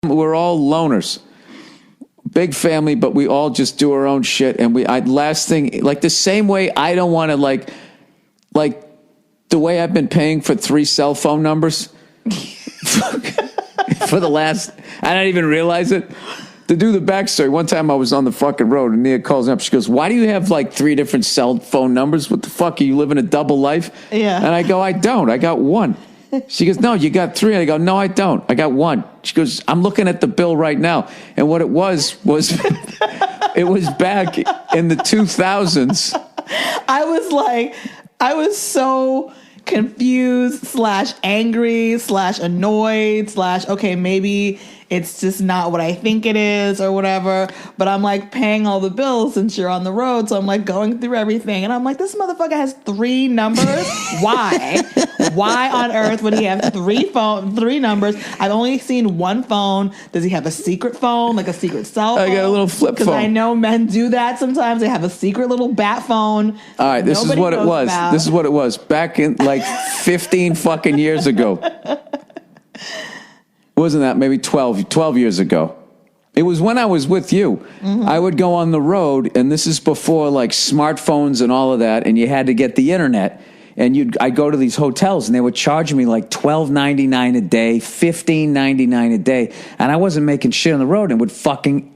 We're all loners. Big family, but we all just do our own shit. And last thing, like the same way I don't want to like the way I've been paying for 3 cell phone numbers for the last, I didn't even realize it. To do the backstory, one time I was on the fucking road and Nia calls me up. She goes, why do you have like 3 different cell phone numbers? What the fuck? Are you living a double life? Yeah. And I go, I don't. I got 1. She goes, no, you got 3. I go, no, I don't. I got 1. She goes, I'm looking at the bill right now. And what it was it was back in the 2000s. I was so confused / angry / annoyed / okay, maybe it's just not what I think it is or whatever. But I'm like paying all the bills since you're on the road. So I'm like going through everything. And I'm like, this motherfucker has 3 numbers. Why? Why on earth would he have 3 numbers? I've only seen 1 phone. Does he have a secret phone, like a secret cell phone? I got a little flip phone. Because I know men do that sometimes. They have a secret little bat phone. All right, this is what it was. This is what it was back in like 15 fucking years ago. Wasn't that maybe 12 years ago? It was when I was with you. Mm-hmm. I would go on the road, and this is before like smartphones and all of that, and you had to get the internet. And I'd go to these hotels, and they would charge me like $12.99 a day, $15.99 a day, and I wasn't making shit on the road. And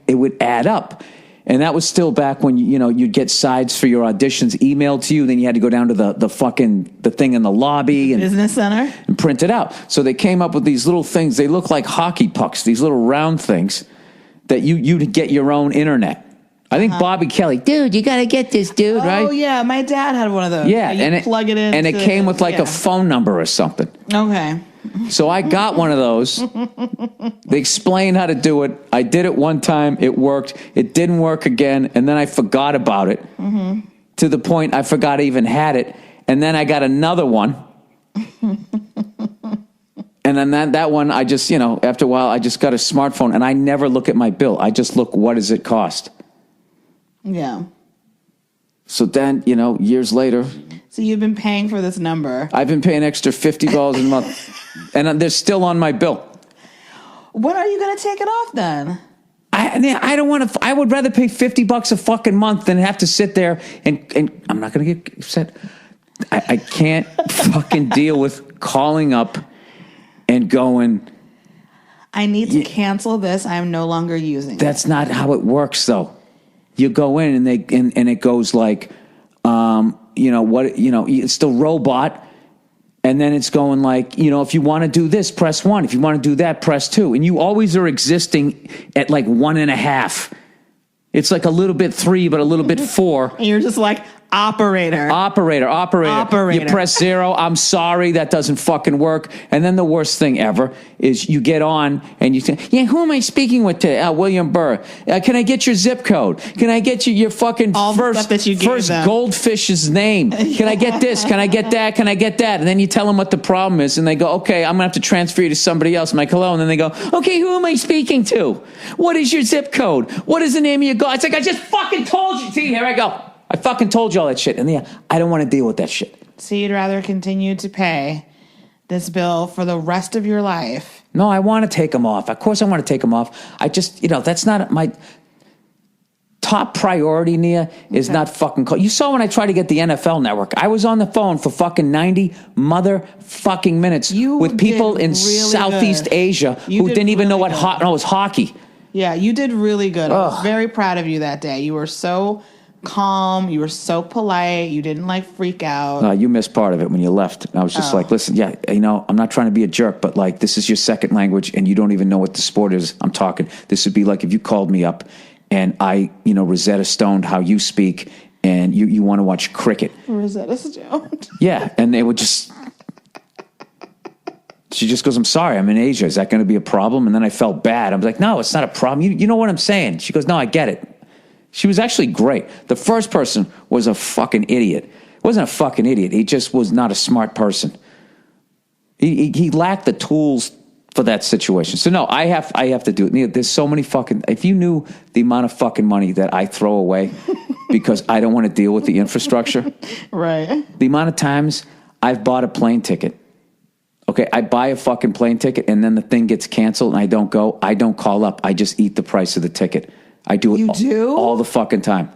it would add up. And that was still back when you'd get sides for your auditions emailed to you. Then you had to go down to the thing in the lobby and business center and print it out. So they came up with these little things. They look like hockey pucks. These little round things that you'd get your own internet. I think Bobby Kelly, dude, you got to get this, dude, right? Oh yeah, my dad had one of those. Yeah, and plug it in, and it came with like a phone number or something. Okay. So I got one of those. They explained how to do it. I did it one time. It worked. It didn't work again. And then I forgot about it to the point I forgot I even had it. And then I got another one. And then that one, I just, after a while, I just got a smartphone. And I never look at my bill. I just look, what does it cost? Yeah. So then, years later. So you've been paying for this number. I've been paying extra $50 a month. And they're still on my bill. When are you going to take it off then? I don't want to. I would rather pay $50 a fucking month than have to sit there and I'm not going to get upset. I can't fucking deal with calling up and going, I need to cancel this. I'm no longer using it. That's not how it works, though. You go in and it goes like, it's the robot. And then it's going like, if you want to do this, press 1. If you want to do that, press 2. And you always are existing at like 1.5. It's like a little bit 3, but a little bit 4. And you're just like, Operator. You press 0. I'm sorry, that doesn't fucking work. And then the worst thing ever is you get on and you say, yeah, who am I speaking with today? William Burr. Can I get your zip code? Can I get your fucking first goldfish's name? Can I get this? Can I get that? Can I get that? And then you tell them what the problem is and they go, okay, I'm going to have to transfer you to somebody else. I'm like, hello. And then they go, okay, who am I speaking to? What is your zip code? What is the name of your It's like, I just fucking told you. See, here I go. I fucking told you all that shit. And I don't want to deal with that shit. So you'd rather continue to pay this bill for the rest of your life? No, I want to take them off. Of course I want to take them off. I just, that's not my top priority, Nia, is not fucking call. You saw when I tried to get the NFL network. I was on the phone for fucking 90 motherfucking minutes with people in Southeast Asia who didn't even know what it was hockey. Yeah, you did really good. I was very proud of you that day. You were so calm. You were so polite. You didn't freak out. You missed part of it when you left. And I was just like, listen, I'm not trying to be a jerk, but this is your second language and you don't even know what the sport is I'm talking. This would be like if you called me up and I, Rosetta Stoned how you speak and you want to watch cricket. Rosetta Stoned? Yeah. And they would just, she just goes, I'm sorry, I'm in Asia. Is that going to be a problem? And then I felt bad. I was like, no, it's not a problem. You know what I'm saying? She goes, no, I get it. She was actually great. The first person was a fucking idiot. He wasn't a fucking idiot. He just was not a smart person. He lacked the tools for that situation. So no, I have to do it. There's so many fucking, if you knew the amount of fucking money that I throw away because I don't want to deal with the infrastructure. Right. The amount of times I've bought a plane ticket Okay, I buy a fucking plane ticket and then the thing gets canceled and I don't go. I don't call up. I just eat the price of the ticket. I do it all the fucking time.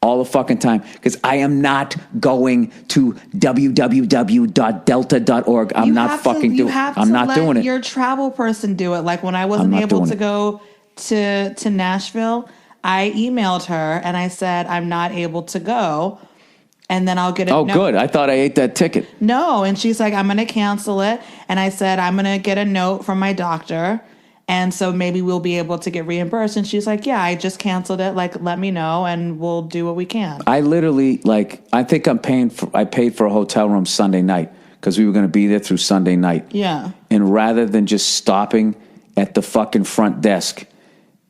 All the fucking time. Because I am not going to www.delta.org. I'm not fucking doing it. I'm not doing it. Your travel person do it. Like when I wasn't able to go to Nashville, I emailed her and I said, I'm not able to go. And then I'll get a note. Oh, good. I thought I ate that ticket. No. And she's like, I'm going to cancel it. And I said, I'm going to get a note from my doctor. And so maybe we'll be able to get reimbursed. And she's like, yeah, I just canceled it. Like, let me know and we'll do what we can. I literally, I think I paid for a hotel room Sunday night because we were going to be there through Sunday night. Yeah. And rather than just stopping at the fucking front desk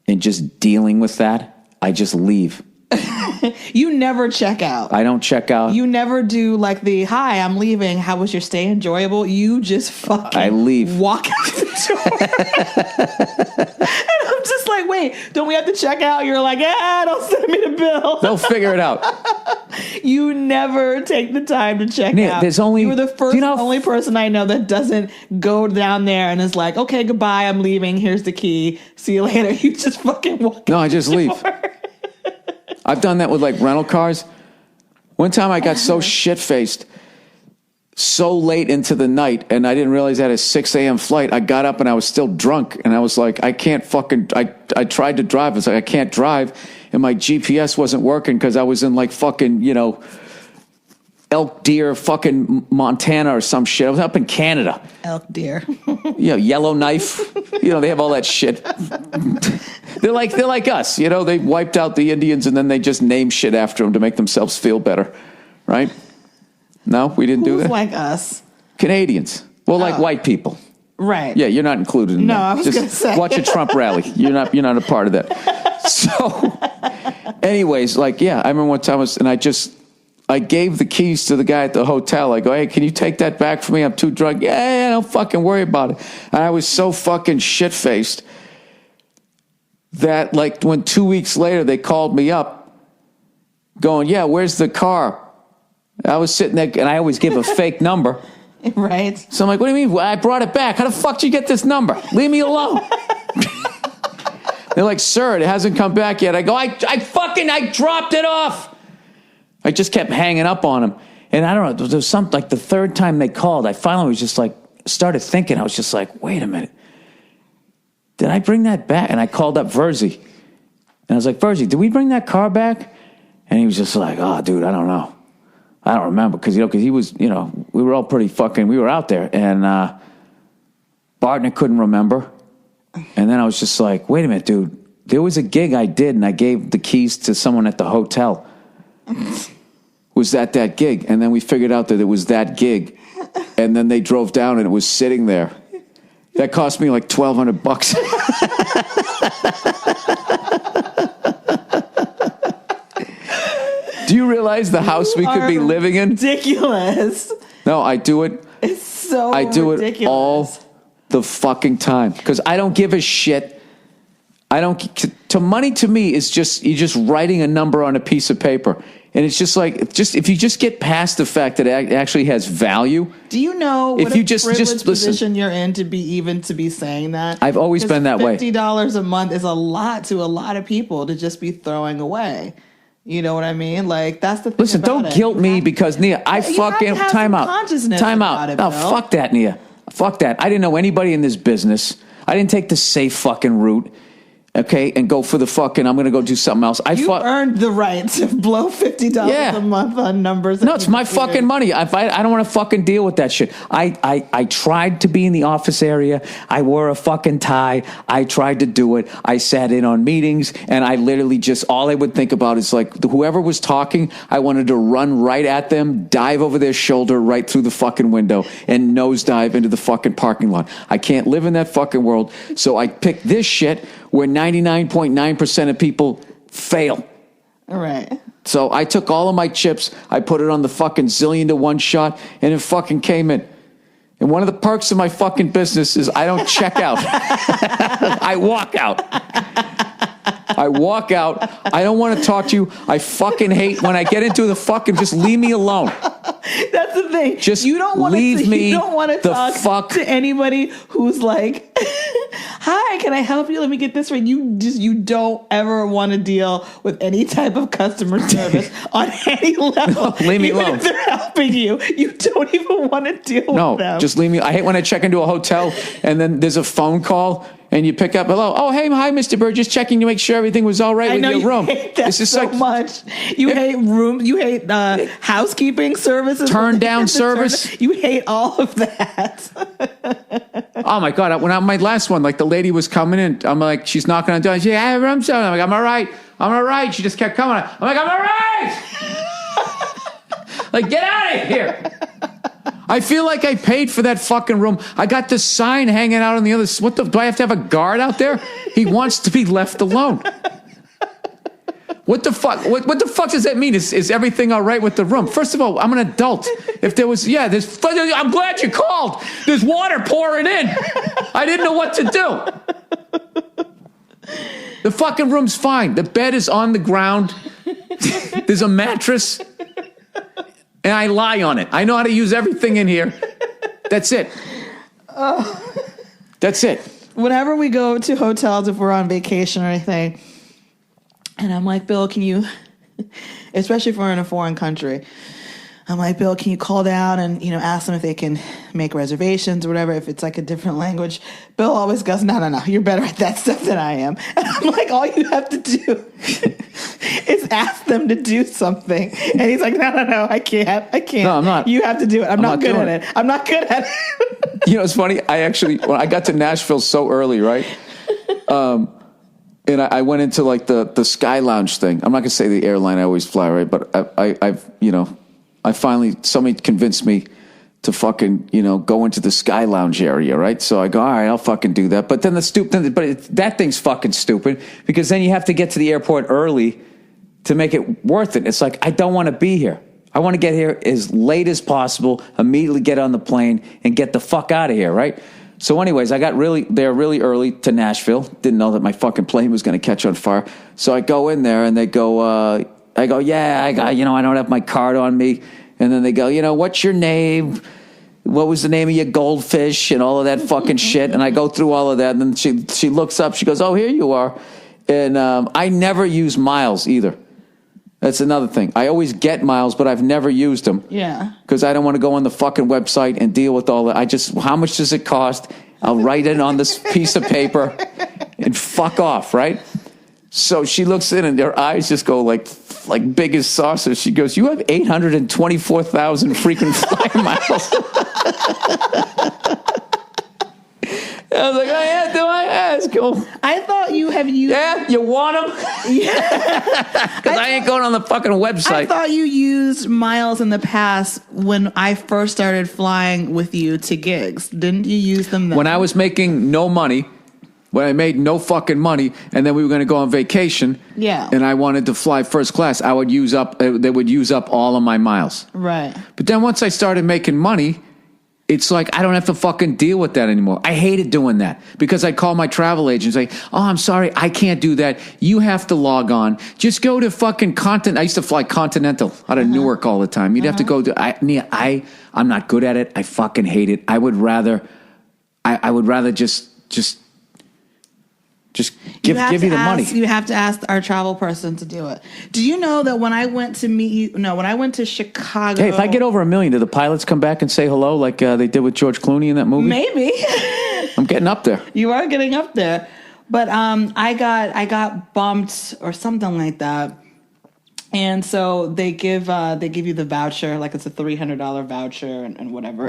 and just dealing with that, I just leave. You never check out. I don't check out. You never do like hi, I'm leaving. How was your stay enjoyable? You just fucking I leave. Walk out the door. And I'm just like, wait, don't we have to check out? You're like, don't send me the bill. They'll figure it out. You never take the time to check out. There's only, you were the first, only person I know that doesn't go down there and is like, okay, goodbye, I'm leaving. Here's the key. See you later. You just fucking walk. No, I just leave. I've done that with rental cars. One time I got so shit-faced so late into the night and I didn't realize I had a 6 a.m. flight. I got up and I was still drunk and I was like, I can't fucking, I tried to drive. I was like, I can't drive. And my GPS wasn't working because I was in fucking, Elk Deer, fucking Montana or some shit. I was up in Canada. Elk Deer. Yellowknife. They have all that shit. They're like us. They wiped out the Indians and then they just name shit after them to make themselves feel better. Right? No, we didn't do that. Like us? Canadians. Well, like white people. Right. Yeah, you're not included in that. No, I was going to say. Watch a Trump rally. You're not a part of that. So, anyways, I remember one time I gave the keys to the guy at the hotel. I go, hey, can you take that back for me? I'm too drunk. Yeah, don't fucking worry about it. And I was so fucking shit-faced that when 2 weeks later they called me up going, yeah, where's the car? I was sitting there and I always give a fake number. Right. So I'm like, what do you mean? Well, I brought it back. How the fuck did you get this number? Leave me alone. They're like, sir, it hasn't come back yet. I go, I dropped it off. I just kept hanging up on him. And I don't know, there was something the third time they called, I finally was just started thinking, I was just like, wait a minute. Did I bring that back? And I called up Verzi. And I was like, Verzi, did we bring that car back? And he was just like, oh, dude, I don't know. I don't remember. Because he was, we were all pretty we were out there. And Bartner couldn't remember. And then I was just like, wait a minute, dude. There was a gig I did, and I gave the keys to someone at the hotel. Was that gig? And then we figured out that it was that gig. And then they drove down and it was sitting there. That cost me $1,200. Do you realize the house we could be living in? Ridiculous. No, I do it. It's so I do ridiculous. it all the fucking time because I don't give a shit. Money to me is you're just writing a number on a piece of paper. And it's just if you just get past the fact that it actually has value. Do you know what if you just position you're in to be saying that? I've always been that way. $50 a month is a lot to a lot of people to just be throwing away. You know what I mean? That's the thing. Listen, don't guilt me because Nia, I fucking time out. No, fuck that, Nia. Fuck that. I didn't know anybody in this business. I didn't take the safe fucking route. Okay, and go for the fucking, I'm going to go do something else. You earned the right to blow $50 a month on numbers. No, it's my fucking money. I don't want to fucking deal with that shit. I tried to be in the office area. I wore a fucking tie. I tried to do it. I sat in on meetings, and I literally all I would think about is whoever was talking, I wanted to run right at them, dive over their shoulder right through the fucking window, and nosedive into the fucking parking lot. I can't live in that fucking world, so I picked this shit where 99.9% of people fail. All right. So I took all of my chips, I put it on the fucking 1,000,000-to-1 shot, and it fucking came in. And one of the perks of my fucking business is I don't check out. I walk out. I walk out. I don't want to talk to you. I fucking hate when I get into the fucking, just leave me alone. That's the thing. Just you don't want leave to, me you don't want to the talk fuck to anybody who's like, hi, can I help you? Let me get this right. You don't ever want to deal with any type of customer service on any level. No, leave me even alone. If they're helping you, you don't even want to deal with them. No, just leave me. I hate when I check into a hotel and then there's a phone call and you pick up, hello. Oh, hey, hi, Mr. Burr. Just checking to make sure everything was all right with your room. Hate that so much. You hate rooms. You hate housekeeping services. Turn down service. You hate all of that. Oh my God. My last one, like the lady was coming in. I'm like, she's knocking on the door. She's like, hey, room service. I'm like, I'm all right. I'm all right. She just kept coming. I'm like, I'm all right. Like, get out of here. I feel like I paid for that fucking room. I got the sign hanging out on the other. Do I have to have a guard out there? He wants to be left alone. What the fuck? What the fuck does that mean? Is everything all right with the room? First of all, I'm an adult. If there was, I'm glad you called. There's water pouring in. I didn't know what to do. The fucking room's fine. The bed is on the ground. There's a mattress. And I lie on it. I know how to use everything in here. That's it. That's it. Whenever we go to hotels, if we're on vacation or anything, and I'm like, Bill, can you, especially if we're in a foreign country, I'm like, Bill, can you call down and, ask them if they can make reservations or whatever, if it's like a different language. Bill always goes, no, you're better at that stuff than I am. And I'm like, all you have to do is ask them to do something. And he's like, no, I can't. No, I'm not. You have to do it. I'm not good at it. I'm not good at it. It's funny. When I got to Nashville so early, right? And I went into like the Sky Lounge thing. I'm not gonna say the airline I always fly, right? But I finally, somebody convinced me to fucking, go into the Sky Lounge area, right? So I go, all right, I'll fucking do that. But then that thing's fucking stupid because then you have to get to the airport early to make it worth it. It's like, I don't want to be here. I want to get here as late as possible, immediately get on the plane and get the fuck out of here, right? So anyways, I got there really early to Nashville. Didn't know that my fucking plane was going to catch on fire. So I go in there and they go, I go, yeah, I don't have my card on me. And then they go, what's your name? What was the name of your goldfish and all of that fucking shit? And I go through all of that. And then she looks up. She goes, oh, here you are. And I never use miles either. That's another thing. I always get miles, but I've never used them. Yeah. Because I don't want to go on the fucking website and deal with all that. How much does it cost? I'll write it on this piece of paper and fuck off, right? So she looks in and her eyes just go like big as saucers. She goes, you have 824,000 freaking fly miles. I was like, oh, yeah, do I ask? I thought you have used... Yeah, you want them? Yeah. Because I ain't going on the fucking website. I thought you used miles in the past when I first started flying with you to gigs. Didn't you use them then? When I was making no money, when I made no fucking money, and then we were going to go on vacation, yeah, and I wanted to fly first class, they would use up all of my miles. Right. But then once I started making money, it's like I don't have to fucking deal with that anymore. I hated doing that because I call my travel agent and say, oh, I'm sorry, I can't do that. You have to log on. Just go to fucking Continental. I used to fly Continental out of Newark all the time. You'd have to go to, I'm not good at it. I fucking hate it. I would rather just give you the money. You have to ask our travel person to do it. Do you know that when I went to Chicago... Hey, if I get over 1 million, do the pilots come back and say hello like they did with George Clooney in that movie? Maybe. I'm getting up there. You are getting up there. But I got bumped or something like that. And so they give you the voucher, like it's a $300 voucher and whatever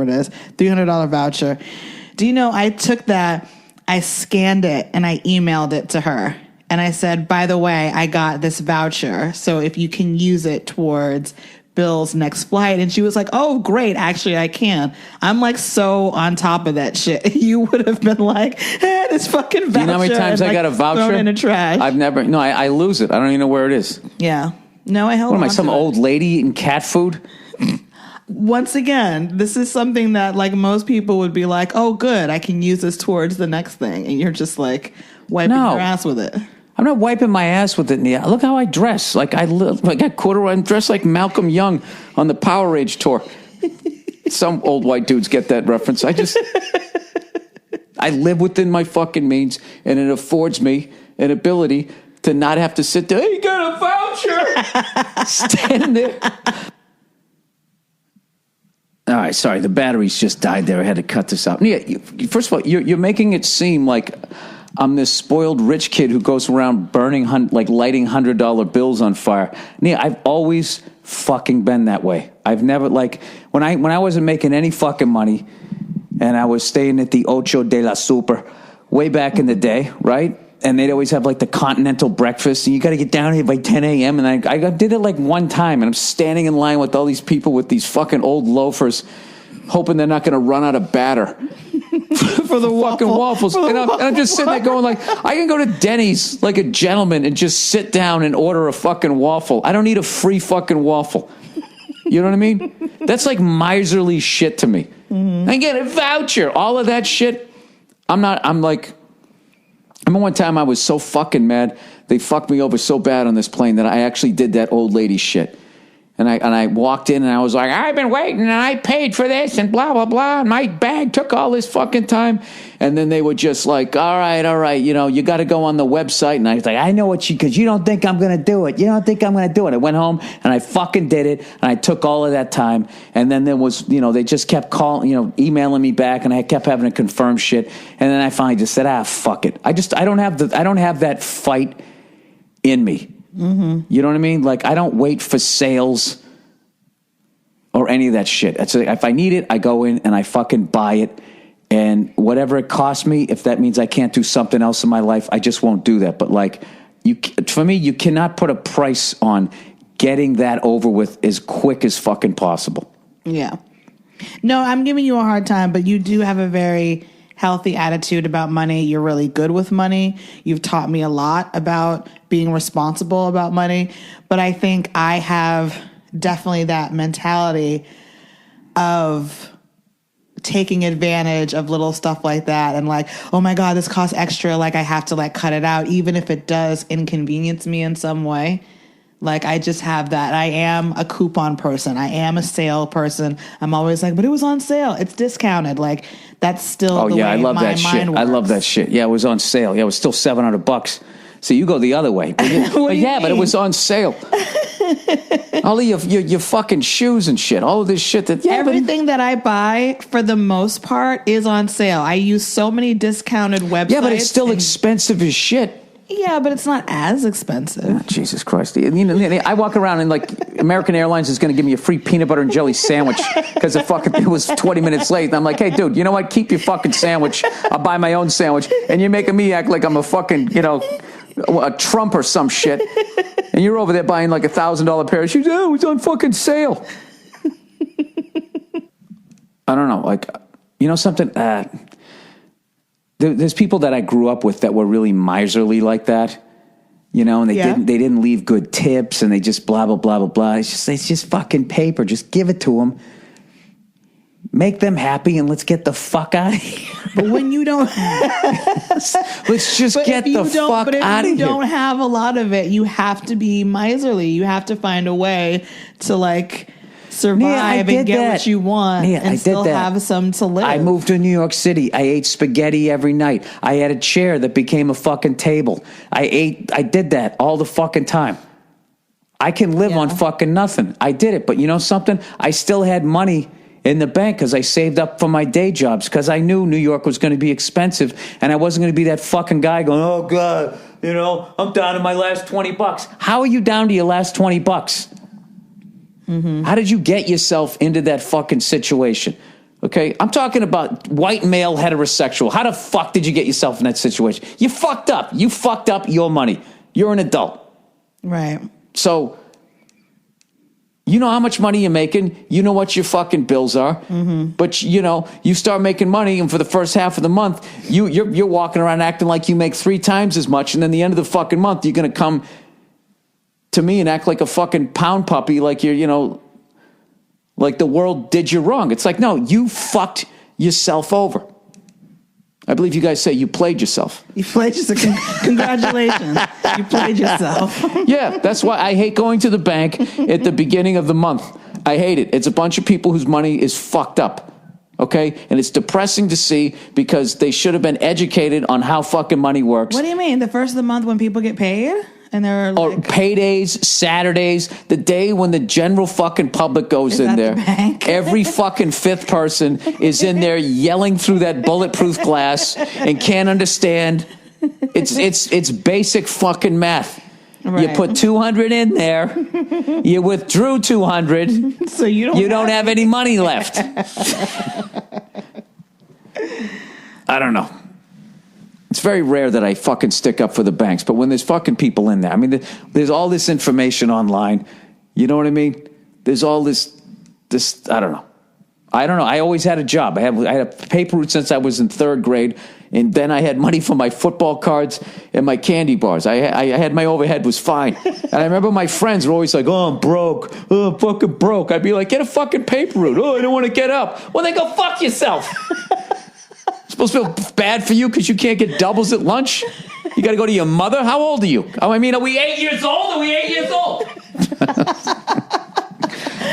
it is, $300 voucher. Do you know I took that... I scanned it and I emailed it to her. And I said, by the way, I got this voucher. So if you can use it towards Bill's next flight. And she was like, oh, great. Actually, I can. I'm like so on top of that shit. You would have been like, this fucking voucher. Do you know how many times I got a voucher? Thrown in the trash. I lose it. I don't even know where it is. Yeah. No, I held on. What am I, some old lady eating cat food? Once again, this is something that like most people would be like, oh, good, I can use this towards the next thing. And you're just like wiping your ass with it. I'm not wiping my ass with it. Look how I dress. Like I got corduroy. I'm dressed like Malcolm Young on the Power Rage tour. Some old white dudes get that reference. I live within my fucking means, and it affords me an ability to not have to sit there. Hey, you got a voucher? Standing there. All right, sorry, the batteries just died there. I had to cut this out. Nia, first of all, you're making it seem like I'm this spoiled rich kid who goes around lighting $100 bills on fire. Nia, I've always fucking been that way. I've never, like, when I wasn't making any fucking money and I was staying at the Ocho de la Super way back in the day, right? And they'd always have like the continental breakfast, and you got to get down here by 10 a.m. And I did it like one time, and I'm standing in line with all these people with these fucking old loafers, hoping they're not going to run out of batter for the fucking waffles. And I'm just sitting there going like, I can go to Denny's like a gentleman and just sit down and order a fucking waffle. I don't need a free fucking waffle. You know what I mean? That's like miserly shit to me. Mm-hmm. I get a voucher. All of that shit. I remember one time I was so fucking mad. They fucked me over so bad on this plane that I actually did that old lady shit. And I walked in and I was like, I've been waiting and I paid for this and blah, blah, blah. And my bag took all this fucking time. And then they were just like, all right, you know, you got to go on the website. And I was like, I know because you don't think I'm going to do it. You don't think I'm going to do it. I went home and I fucking did it. And I took all of that time. And then there was, you know, they just kept calling, you know, emailing me back, and I kept having to confirm shit. And then I finally just said, fuck it. I don't have that fight in me. Mm-hmm. You know what I mean? Like, I don't wait for sales or any of that shit. It's like, if I need it, I go in and I fucking buy it. And whatever it costs me, if that means I can't do something else in my life, I just won't do that. But like, for me, you cannot put a price on getting that over with as quick as fucking possible. Yeah. No, I'm giving you a hard time, but you do have a very healthy attitude about money. You're really good with money. You've taught me a lot about being responsible about money. But I think I have definitely that mentality of taking advantage of little stuff like that, and like, oh my God, this costs extra. Like, I have to like cut it out, even if it does inconvenience me in some way. Like, I just have that. I am a coupon person. I am a sale person. I'm always like, but it was on sale. It's discounted. Like, that's still the way I love my that shit. mind works. I love that shit. Yeah, it was on sale. Yeah, it was still $700. So you go the other way. But it was on sale. All of your fucking shoes and shit. All of this shit that everything that I buy for the most part is on sale. I use so many discounted websites. Yeah, but it's still expensive as shit. Yeah, but it's not as expensive. Oh, Jesus Christ. You know, I walk around and like American Airlines is going to give me a free peanut butter and jelly sandwich because it was 20 minutes late. And I'm like, hey, dude, you know what? Keep your fucking sandwich. I'll buy my own sandwich. And you're making me act like I'm a fucking, you know, a Trump or some shit. And you're over there buying like $1,000 pair of shoes. Oh, it was on fucking sale. I don't know. Like, you know something? There's people that I grew up with that were really miserly like that, you know, and they didn't leave good tips, and they just blah, blah, blah, blah, blah. It's just fucking paper. Just give it to them. Make them happy, and let's get the fuck out of here. But when you don't... let's just get the fuck out of here. But if you don't have a lot of it, you have to be miserly. You have to find a way to, like, survive and get what you want and still have some to live. I moved to New York City. I ate spaghetti every night. I had a chair that became a fucking table. I did that all the fucking time. I can live on fucking nothing. I did it. But you know something? I still had money in the bank because I saved up for my day jobs because I knew New York was going to be expensive, and I wasn't going to be that fucking guy going, oh God, you know, I'm down to my last $20. How are you down to your last $20? Mm-hmm. How did you get yourself into that fucking situation? Okay, I'm talking about white male heterosexual. How the fuck did you get yourself in that situation? You fucked up. You fucked up your money. You're an adult. Right. So, you know how much money you're making. You know what your fucking bills are. Mm-hmm. But, you know, you start making money, and for the first half of the month, you're walking around acting like you make 3 times as much, and then the end of the fucking month, you're going to come to me and act like a fucking pound puppy, like you're, you know, like the world did you wrong. It's like, no, you fucked yourself over. I believe you guys say you played yourself. You played yourself. Congratulations. You played yourself. Yeah, that's why I hate going to the bank at the beginning of the month. I hate it. It's a bunch of people whose money is fucked up. Okay? And it's depressing to see because they should have been educated on how fucking money works. What do you mean? The first of the month when people get paid? And they're like, or paydays, Saturdays, the day when the general fucking public goes in there. Every fucking fifth person is in there yelling through that bulletproof glass and can't understand. It's basic fucking math. Right. You put 200 in there, you withdrew 200, so you don't have any money left. I don't know. It's very rare that I fucking stick up for the banks, but when there's fucking people in there, I mean, there's all this information online. You know what I mean? There's all this, I don't know. I always had a job. I had a paper route since I was in third grade, and then I had money for my football cards and my candy bars. I had my overhead was fine. And I remember my friends were always like, oh, I'm broke. Oh, I'm fucking broke. I'd be like, get a fucking paper route. Oh, I don't want to get up. Well, then go fuck yourself. Supposed to feel bad for you because you can't get doubles at lunch? You got to go to your mother? How old are you? Oh, I mean, are we 8 years old? Are we 8 years old?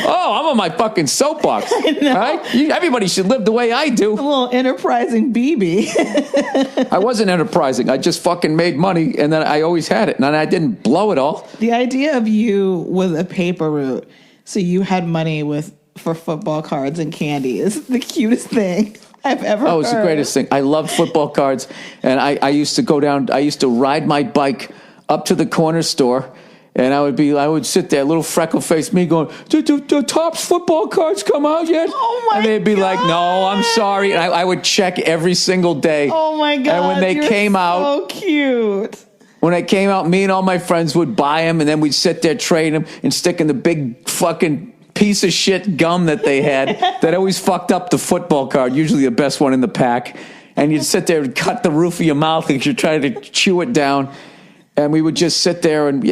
Oh, I'm on my fucking soapbox. All right? Everybody should live the way I do. A little enterprising BB. I wasn't enterprising. I just fucking made money, and then I always had it, and I didn't blow it all. The idea of you with a paper route, so you had money for football cards and candy, is the cutest thing I've ever heard. Oh, it's the greatest thing. I loved football cards, and I used to go down, I used to ride my bike up to the corner store, and I would sit there, little freckle-faced me going, do Topps football cards come out yet? Oh, my God. And they'd be like, no, I'm sorry. And I would check every single day. Oh, my God. And when they came out. So cute. When they came out, me and all my friends would buy them, and then we'd sit there, trade them, and stick in the big fucking piece of shit gum that they had that always fucked up the football card, usually the best one in the pack. And you'd sit there and cut the roof of your mouth because you're trying to chew it down. And we would just sit there and,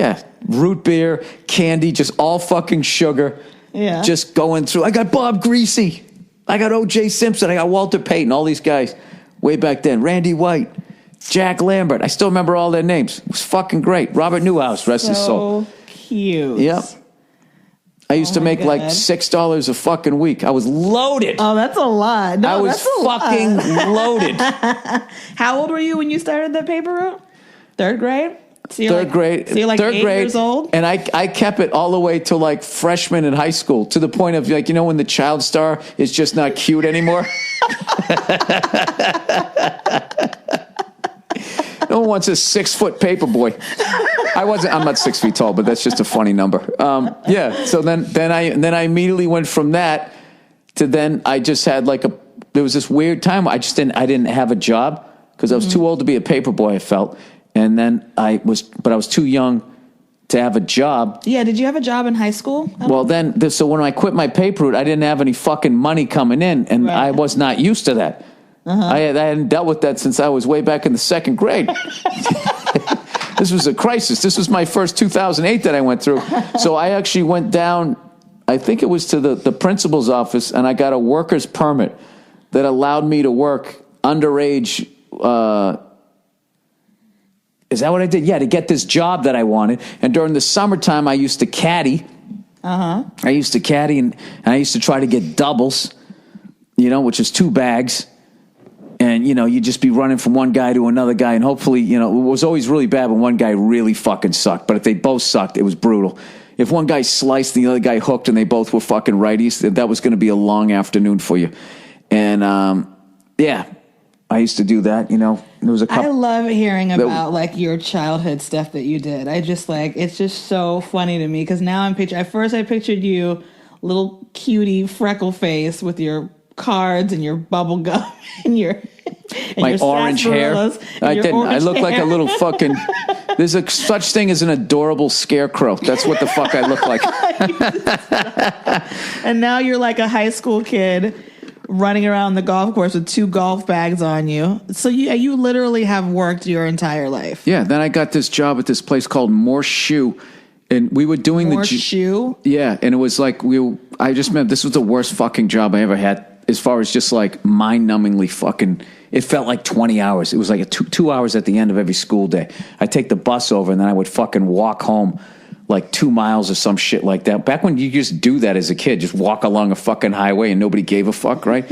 root beer, candy, just all fucking sugar. Yeah. Just going through. I got Bob Greasy. I got O.J. Simpson. I got Walter Payton, all these guys way back then. Randy White, Jack Lambert. I still remember all their names. It was fucking great. Robert Newhouse, rest his soul. So cute. Yep. I used to make like $6 a fucking week. I was loaded. Oh, that's a lot. No, I was fucking loaded. How old were you when you started the paper route? Third grade? So third grade. So you're like third 8 grade, years old? And I kept it all the way to like freshman in high school, to the point of like, when the child star is just not cute anymore? No one wants a 6-foot paper boy. I'm not 6 feet tall, but that's just a funny number. So then I immediately went from that to then I just had there was this weird time I didn't have a job because I was too old to be a paper boy, I felt. And then I was too young to have a job. Yeah, did you have a job in high school? Well, so when I quit my paper route, I didn't have any fucking money coming in, and I was not used to that. I hadn't dealt with that since I was way back in the second grade. This was a crisis. This was my first 2008 that I went through. So I actually went down, I think it was to the principal's office, and I got a worker's permit that allowed me to work underage. Is that what I did? Yeah, to get this job that I wanted. And during the summertime, I used to caddy. I used to caddy, and I used to try to get doubles, which is 2 bags. And, you'd just be running from one guy to another guy. And hopefully, it was always really bad when one guy really fucking sucked. But if they both sucked, it was brutal. If one guy sliced and the other guy hooked and they both were fucking righties, that was going to be a long afternoon for you. And, I used to do that, There was a couple. I love hearing about your childhood stuff that you did. I just it's just so funny to me because now I pictured you, little cutie freckle face with your cards and your bubble gum and my orange hair. I didn't. I look like a little fucking. There's such thing as an adorable scarecrow. That's what the fuck I look like. And now you're like a high school kid running around the golf course with 2 golf bags on you. So you literally have worked your entire life. Yeah. Then I got this job at this place called Morse Shoe. And we were doing Morse Shoe? Yeah. And it was like, I just remember this was the worst fucking job I ever had as far as just like mind-numbingly fucking it felt like 20 hours. It was like 2 hours at the end of every school day. I'd take the bus over, and then I would fucking walk home like 2 miles or some shit like that. Back when you just do that as a kid, just walk along a fucking highway and nobody gave a fuck, right?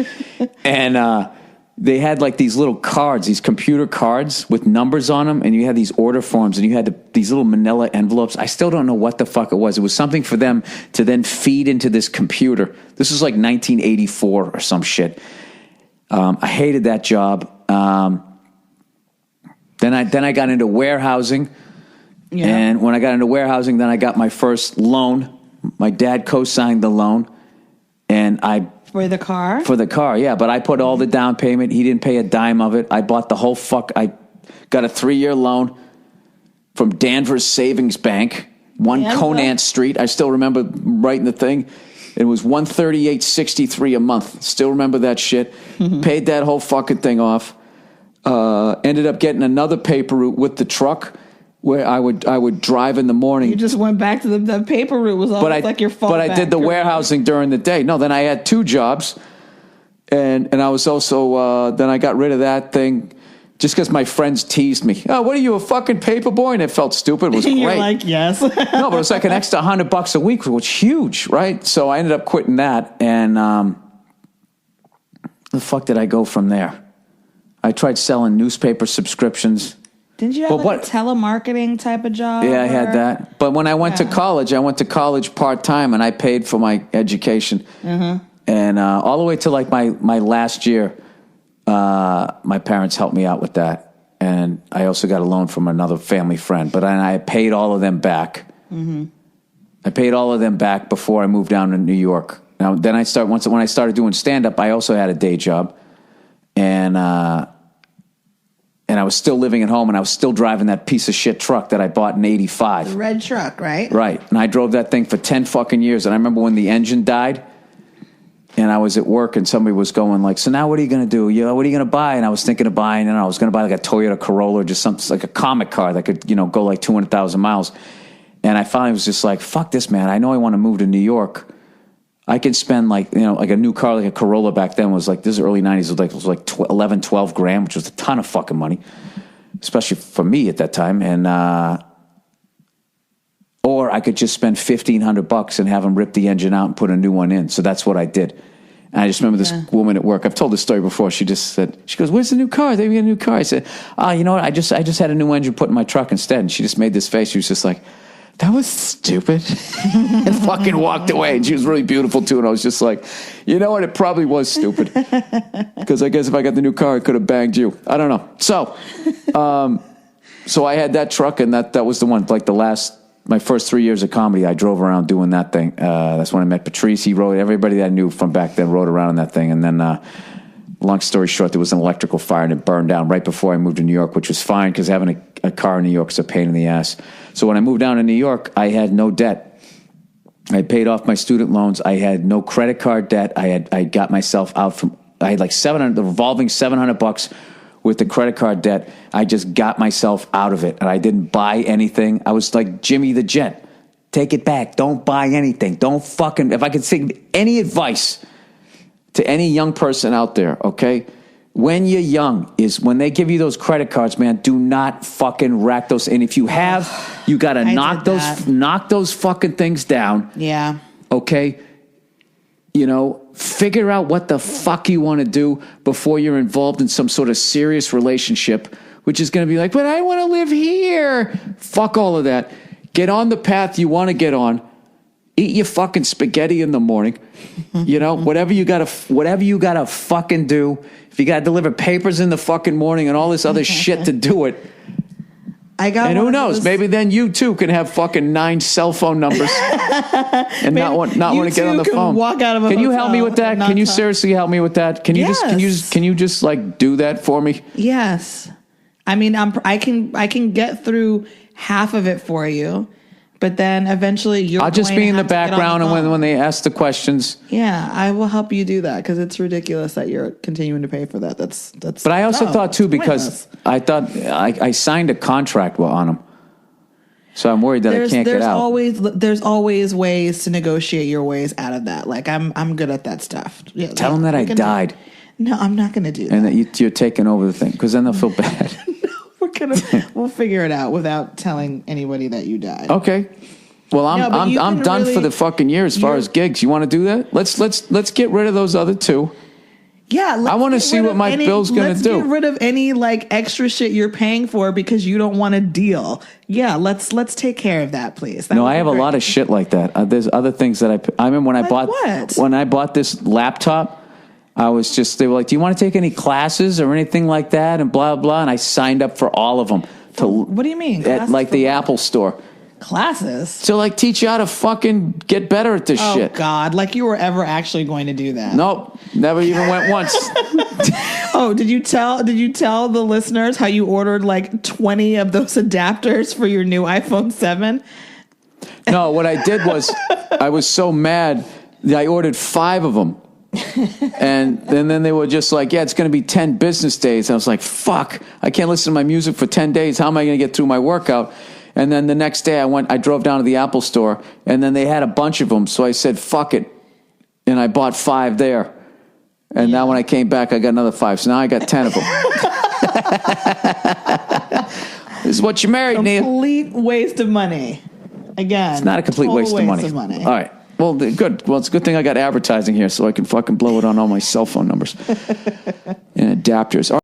And they had like these little cards, these computer cards with numbers on them, and you had these order forms, and you had these little manila envelopes. I still don't know what the fuck it was. It was something for them to then feed into this computer. This was like 1984 or some shit. I hated that job. Then I got into warehousing. Yeah. And when I got into warehousing, then I got my first loan. My dad co-signed the loan, and for the car? For the car, yeah. But I put all the down payment. He didn't pay a dime of it. I bought the whole I got a 3-year loan from Danvers Savings Bank, Conant Street. I still remember writing the thing. It was $138.63 a month. Still remember that shit. Paid that whole fucking thing off. Ended up getting another paper route with the truck, where I would drive in the morning. You just went back to the paper route was almost like your fault. But I did the warehousing during the day. No, then I had 2 jobs, and I was also then I got rid of that thing just because my friends teased me. Oh, what are you, a fucking paper boy? And it felt stupid. It was great. You're like, yes. No, but it was like an extra $100 a week, which was huge, right? So I ended up quitting that, and the fuck did I go from there? I tried selling newspaper subscriptions. Didn't you have a telemarketing type of job? Yeah, I had that. But when I went to college, part-time, and I paid for my education. Mm-hmm. And all the way to like my last year, my parents helped me out with that. And I also got a loan from another family friend. But I paid all of them back. Mm-hmm. I paid all of them back before I moved down to New York. Now, then when I started doing stand-up, I also had a day job. And I was still living at home, and I was still driving that piece of shit truck that I bought in '85. The red truck, right? Right. And I drove that thing for 10 fucking years. And I remember when the engine died, and I was at work, and somebody was going like, so now what are you going to do? What are you going to buy? And I was thinking of buying, and I was going to buy like a Toyota Corolla or just something like a comic car that could, go like 200,000 miles. And I finally was just like, fuck this, man. I know I want to move to New York. I can spend like a new car, like a Corolla back then was like, this is early 90s, it was like 11, 12 grand, which was a ton of fucking money, especially for me at that time. And, or I could just spend $1,500 and have them rip the engine out and put a new one in. So that's what I did. And I just remember this woman at work. I've told this story before. She just said, she goes, where's the new car? They get a new car. I said, you know what? I just had a new engine put in my truck instead. And she just made this face. She was just like, that was stupid, and fucking walked away. And she was really beautiful too. And I was just like, you know what? It probably was stupid, because I guess if I got the new car, I could have banged you. I don't know. So, so I had that truck, and that was the one. Like my first 3 years of comedy, I drove around doing that thing. That's when I met Patrice. He rode. Everybody that I knew from back then rode around in that thing. And then, long story short, there was an electrical fire, and it burned down right before I moved to New York, which was fine because having a car in New York is a pain in the ass. So when I moved down to New York, I had no debt. I paid off my student loans. I had no credit card debt. I got myself out from, I had like the revolving $700 with the credit card debt. I just got myself out of it, and I didn't buy anything. I was like Jimmy the Jet. Take it back. Don't buy anything. Don't fucking, if I could say any advice to any young person out there, okay? When you're young, is when they give you those credit cards, man, do not fucking rack those. And if you have, you got to knock those fucking things down. Yeah. Okay? Figure out what the fuck you want to do before you're involved in some sort of serious relationship, which is going to be like, but I want to live here. Fuck all of that. Get on the path you want to get on. Eat your fucking spaghetti in the morning. Whatever you gotta fucking do. If you gotta deliver papers in the fucking morning and all this other shit to do it. And who knows? Maybe then you too can have fucking 9 cell phone numbers and not want to get on the phone. Walk out of can you help me with that? Can you seriously help me with that? Can you just like do that for me? Yes. I mean, I can get through half of it for you. But then eventually I'll just be in the background, and when they ask the questions. Yeah, I will help you do that, because it's ridiculous that you're continuing to pay for that. That's. But I also thought too, because I thought I signed a contract on them, so I'm worried that I can't get out. There's always ways to negotiate your ways out of that. Like I'm good at that stuff. Yeah, Tell them that I died. No, I'm not going to do that. And that you're taking over the thing, because then they'll feel bad. We'll figure it out without telling anybody that you died. Okay. Well, I'm done for the fucking year as far as gigs. You want to do that? Let's get rid of those other two. Yeah, I want to see what my bill's going to do. Let's get rid of any like extra shit you're paying for because you don't want a deal. Yeah, let's take care of that, please. No, I have a lot of shit like that. There's other things that I remember when I bought this laptop. They were like, do you want to take any classes or anything like that? And blah, blah. And I signed up for all of them. What do you mean? At like the Apple store. Classes? To like teach you how to fucking get better at this shit. Oh, God. Like you were ever actually going to do that. Nope. Never even went once. Oh, did you tell the listeners how you ordered like 20 of those adapters for your new iPhone 7? No, what I did was I was so mad that I ordered 5 of them. and then they were just like, yeah, it's going to be 10 business days. And I was like, fuck, I can't listen to my music for 10 days. How am I going to get through my workout? And then the next day I drove down to the Apple store, and then they had a bunch of them. So I said, fuck it. And I bought 5 there. And now when I came back, I got another 5. So now I got 10 of them. This is what you married, Neil. Complete waste of money. Again. It's not a complete waste of money. All right. Well, good. Well, it's a good thing I got advertising here so I can fucking blow it on all my cell phone numbers and adapters.